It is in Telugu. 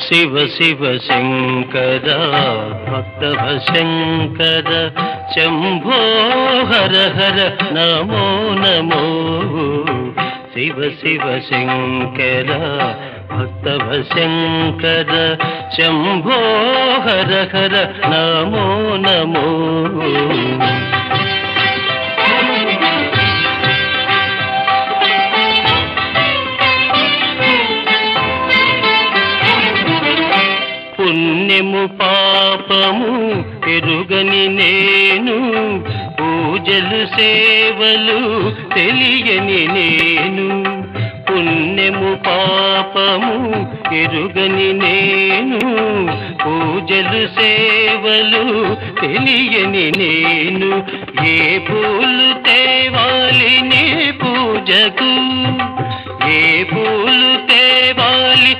శివ శివ శంకర భక్తవ శంకర శంభో హర హర నమో నమో శివ శివ శంకర భక్తవ శంకర శంభో హర హర నమో నమో పుణ్యము పాపము ఎరుగని నేను పూజలు సేవలు తెలియని నేను పుణ్యము పాపము ఎరుగని నేను పూజలు సేవలు తెలియని నేను ఏ పూలు తేవాలి నీ పూజకు ఏ పూలు తేవాలి